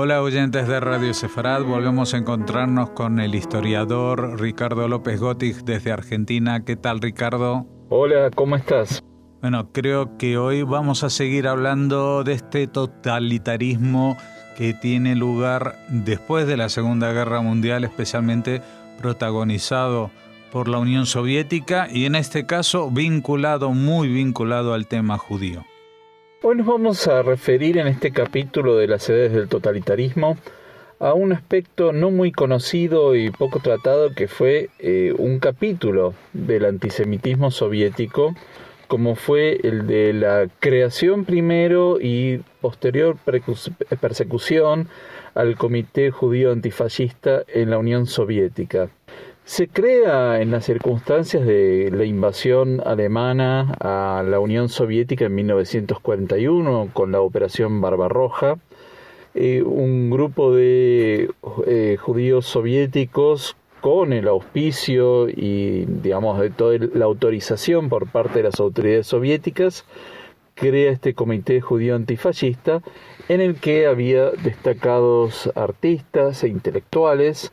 Hola oyentes de Radio Sefarad, volvemos a encontrarnos con el historiador Ricardo López Gottig desde Argentina. ¿Qué tal, Ricardo? Hola, ¿cómo estás? Bueno, creo que hoy vamos a seguir hablando de este totalitarismo que tiene lugar después de la Segunda Guerra Mundial, especialmente protagonizado por la Unión Soviética y en este caso muy vinculado al tema judío. Hoy nos vamos a referir en este capítulo de las edades del totalitarismo a un aspecto no muy conocido y poco tratado que fue un capítulo del antisemitismo soviético, como fue el de la creación primero y posterior persecución al Comité Judío Antifascista en la Unión Soviética. Se crea en las circunstancias de la invasión alemana a la Unión Soviética en 1941 con la Operación Barbarroja. Un grupo de judíos soviéticos con el auspicio y, de toda la autorización por parte de las autoridades soviéticas, crea este Comité Judío Antifascista en el que había destacados artistas e intelectuales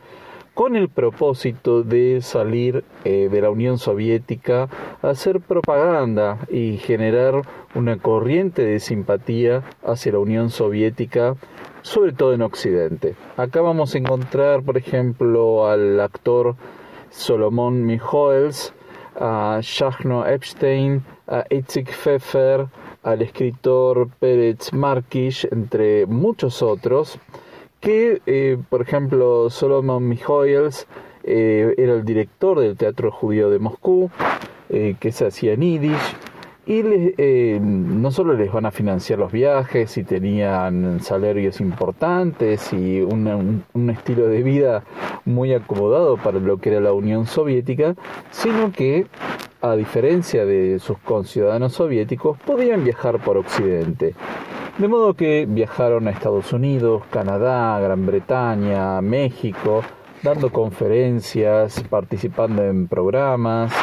con el propósito de salir de la Unión Soviética a hacer propaganda y generar una corriente de simpatía hacia la Unión Soviética, sobre todo en Occidente. Acá vamos a encontrar, por ejemplo, al actor Solomon Michoels, a Shachno Epstein, a Itzik Pfeffer, al escritor Peretz Markish, entre muchos otros, que, por ejemplo, Solomon Michoels era el director del Teatro Judío de Moscú, que se hacía en Yiddish, y no solo les van a financiar los viajes y tenían salarios importantes y un estilo de vida muy acomodado para lo que era la Unión Soviética, sino que, a diferencia de sus conciudadanos soviéticos, podían viajar por Occidente. De modo que viajaron a Estados Unidos, Canadá, Gran Bretaña, México, dando conferencias, participando en programas,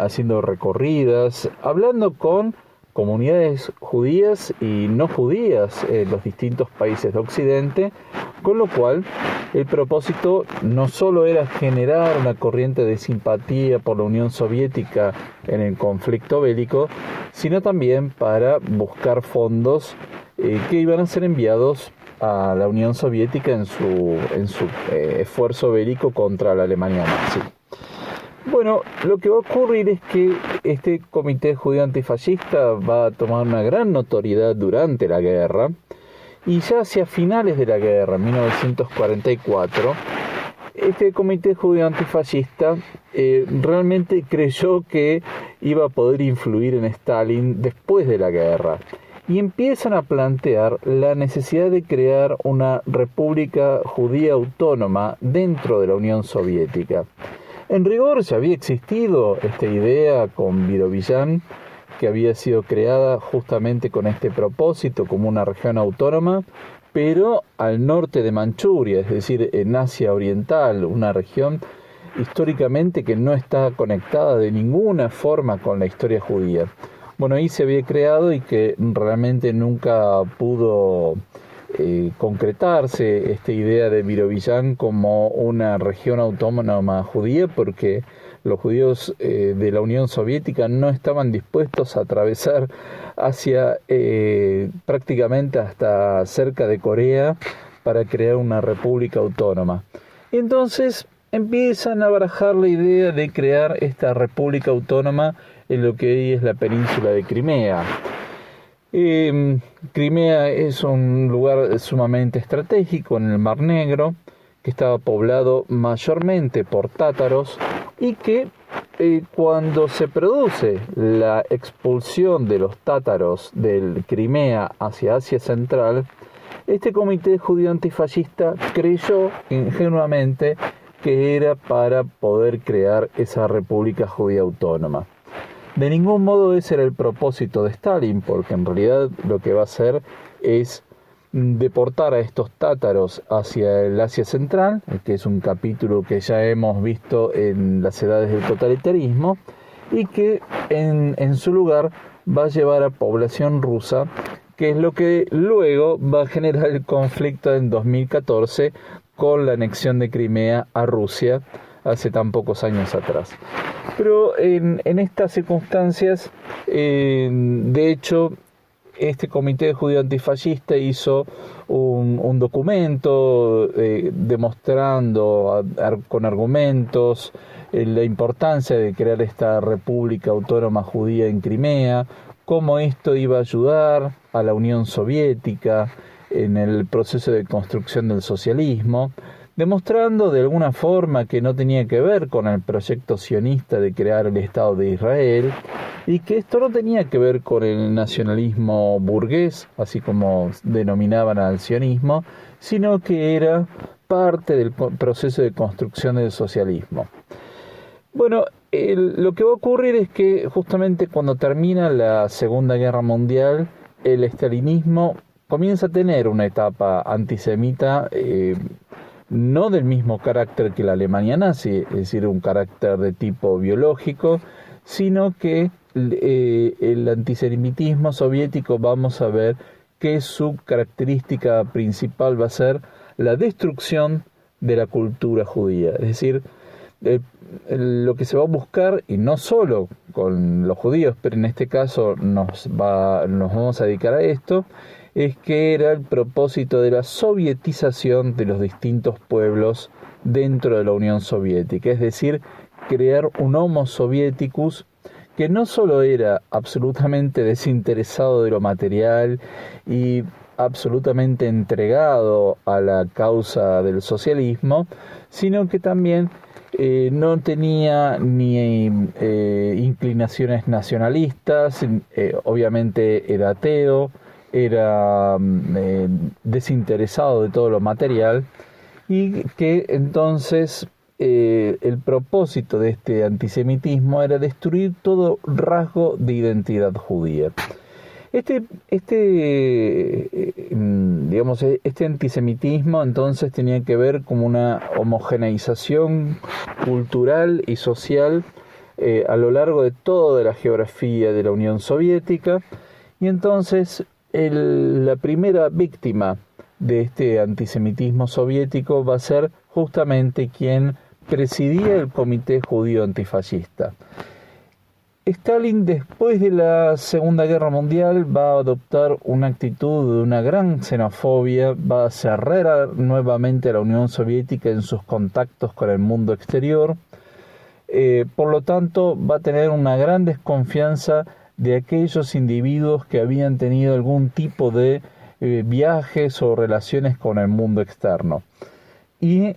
haciendo recorridas, hablando con comunidades judías y no judías en los distintos países de Occidente, con lo cual el propósito no solo era generar una corriente de simpatía por la Unión Soviética en el conflicto bélico, sino también para buscar fondos que iban a ser enviados a la Unión Soviética en su esfuerzo bélico contra la Alemania nazi. Bueno, lo que va a ocurrir es que este Comité Judío Antifascista va a tomar una gran notoriedad durante la guerra, y ya hacia finales de la guerra, en 1944, este Comité Judío Antifascista realmente creyó que iba a poder influir en Stalin después de la guerra, y empiezan a plantear la necesidad de crear una república judía autónoma dentro de la Unión Soviética. En rigor ya había existido esta idea con Birobiyan, que había sido creada justamente con este propósito como una región autónoma, pero al norte de Manchuria, es decir, en Asia Oriental, una región históricamente que no está conectada de ninguna forma con la historia judía. Bueno, ahí se había creado y que realmente nunca pudo concretarse esta idea de Birobiyan como una región autónoma judía, porque los judíos de la Unión Soviética no estaban dispuestos a atravesar hacia prácticamente hasta cerca de Corea para crear una república autónoma. Entonces empiezan a barajar la idea de crear esta república autónoma en lo que hoy es la península de Crimea. Crimea es un lugar sumamente estratégico en el Mar Negro, que estaba poblado mayormente por tátaros, y que cuando se produce la expulsión de los tátaros del Crimea hacia Asia Central, este Comité Judío Antifascista creyó ingenuamente que era para poder crear esa República Judía Autónoma. De ningún modo ese era el propósito de Stalin, porque en realidad lo que va a hacer es deportar a estos tátaros hacia el Asia Central, que es un capítulo que ya hemos visto en las edades del totalitarismo, y que en su lugar va a llevar a población rusa que es lo que luego va a generar el conflicto en 2014 con la anexión de Crimea a Rusia hace tan pocos años atrás. Pero en estas circunstancias, de hecho, este Comité Judío Antifascista hizo un documento demostrando con argumentos la importancia de crear esta República Autónoma Judía en Crimea, cómo esto iba a ayudar a la Unión Soviética en el proceso de construcción del socialismo, demostrando de alguna forma que no tenía que ver con el proyecto sionista de crear el Estado de Israel y que esto no tenía que ver con el nacionalismo burgués, así como denominaban al sionismo, sino que era parte del proceso de construcción del socialismo. Bueno, lo que va a ocurrir es que justamente cuando termina la Segunda Guerra Mundial, el estalinismo comienza a tener una etapa antisemita, no del mismo carácter que la Alemania nazi, es decir, un carácter de tipo biológico, sino que el antisemitismo soviético, vamos a ver que su característica principal va a ser la destrucción de la cultura judía. Es decir, lo que se va a buscar, y no solo con los judíos, pero en este caso nos vamos a dedicar a esto, es que era el propósito de la sovietización de los distintos pueblos dentro de la Unión Soviética, es decir, crear un Homo Sovieticus que no solo era absolutamente desinteresado de lo material y absolutamente entregado a la causa del socialismo, sino que también no tenía ni inclinaciones nacionalistas, obviamente era ateo, era desinteresado de todo lo material, y que entonces el propósito de este antisemitismo era destruir todo rasgo de identidad judía. Este antisemitismo entonces tenía que ver con una homogeneización cultural y social a lo largo de toda la geografía de la Unión Soviética, y entonces la primera víctima de este antisemitismo soviético va a ser justamente quien presidía el Comité Judío Antifascista. Stalin, después de la Segunda Guerra Mundial, va a adoptar una actitud de una gran xenofobia, va a cerrar nuevamente a la Unión Soviética en sus contactos con el mundo exterior, por lo tanto va a tener una gran desconfianza de aquellos individuos que habían tenido algún tipo de viajes o relaciones con el mundo externo. Y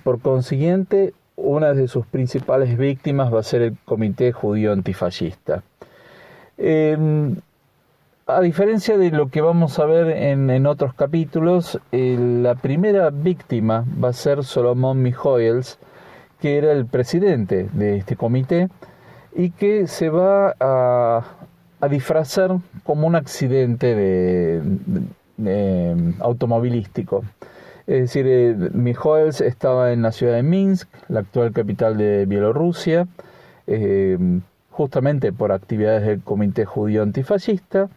por consiguiente, una de sus principales víctimas va a ser el Comité Judío Antifascista. A diferencia de lo que vamos a ver en otros capítulos, la primera víctima va a ser Solomon Mijoels, que era el presidente de este comité, y que se va a disfrazar como un accidente automovilístico. Es decir, Mijoels estaba en la ciudad de Minsk, la actual capital de Bielorrusia, justamente por actividades del Comité Judío Antifascista.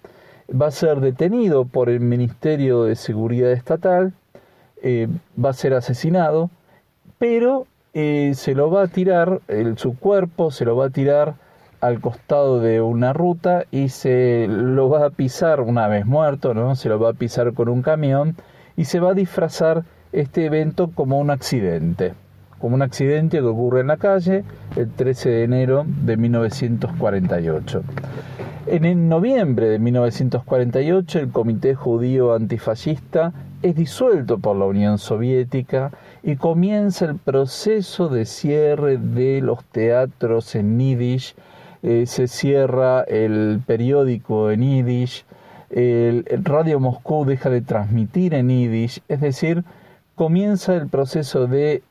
Va a ser detenido por el Ministerio de Seguridad Estatal, va a ser asesinado, pero se lo va a tirar, su cuerpo se lo va a tirar al costado de una ruta y se lo va a pisar una vez muerto, ¿no? Se lo va a pisar con un camión y se va a disfrazar este evento como un accidente que ocurre en la calle el 13 de enero de 1948. En noviembre de 1948 el Comité Judío Antifascista es disuelto por la Unión Soviética y comienza el proceso de cierre de los teatros en Yiddish, se cierra el periódico en Yiddish, el Radio Moscú deja de transmitir en Yiddish, es decir, comienza el proceso de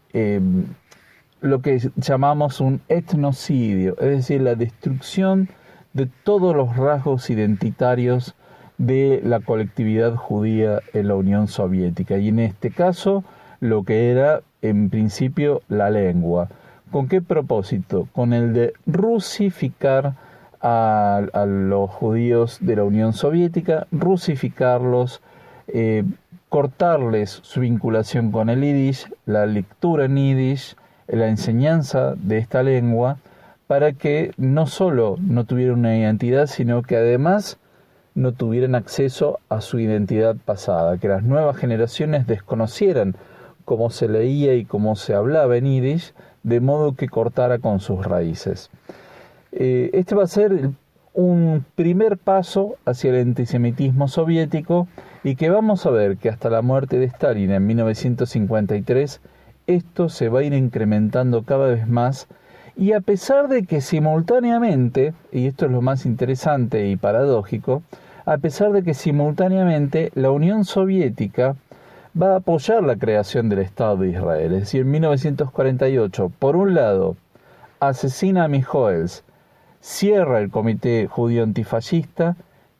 lo que llamamos un etnocidio, es decir, la destrucción de todos los rasgos identitarios de la colectividad judía en la Unión Soviética, y en este caso lo que era en principio la lengua. ¿Con qué propósito? Con el de rusificar a los judíos de la Unión Soviética, rusificarlos, cortarles su vinculación con el yiddish, la lectura en yiddish, la enseñanza de esta lengua, para que no solo no tuvieran una identidad, sino que además no tuvieran acceso a su identidad pasada, que las nuevas generaciones desconocieran cómo se leía y cómo se hablaba en yiddish, de modo que cortara con sus raíces. Este va a ser un primer paso hacia el antisemitismo soviético, y que vamos a ver que hasta la muerte de Stalin en 1953 esto se va a ir incrementando cada vez más, y a pesar de que simultáneamente, y esto es lo más interesante y paradójico, a pesar de que simultáneamente la Unión Soviética va a apoyar la creación del Estado de Israel. Es decir, en 1948, por un lado, asesina a Mijoels, cierra el Comité Judío Antifascista,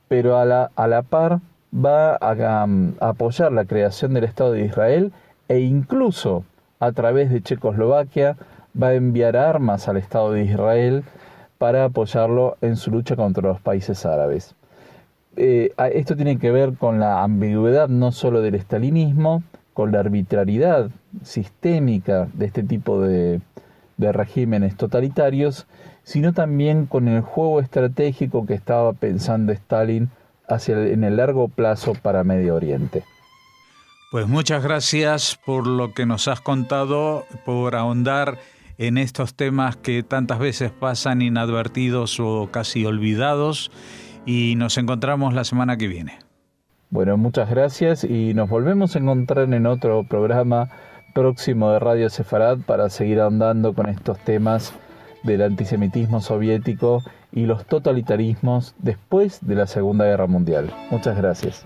pero a la par va a apoyar la creación del Estado de Israel, e incluso a través de Checoslovaquia va a enviar armas al Estado de Israel para apoyarlo en su lucha contra los países árabes. Esto tiene que ver con la ambigüedad no solo del estalinismo, con la arbitrariedad sistémica de este tipo de regímenes totalitarios, sino también con el juego estratégico que estaba pensando Stalin en el largo plazo para Medio Oriente. Pues muchas gracias por lo que nos has contado, por ahondar en estos temas que tantas veces pasan inadvertidos o casi olvidados, y nos encontramos la semana que viene. Bueno, muchas gracias, y nos volvemos a encontrar en otro programa próximo de Radio Sefarad para seguir ahondando con estos temas del antisemitismo soviético y los totalitarismos después de la Segunda Guerra Mundial. Muchas gracias.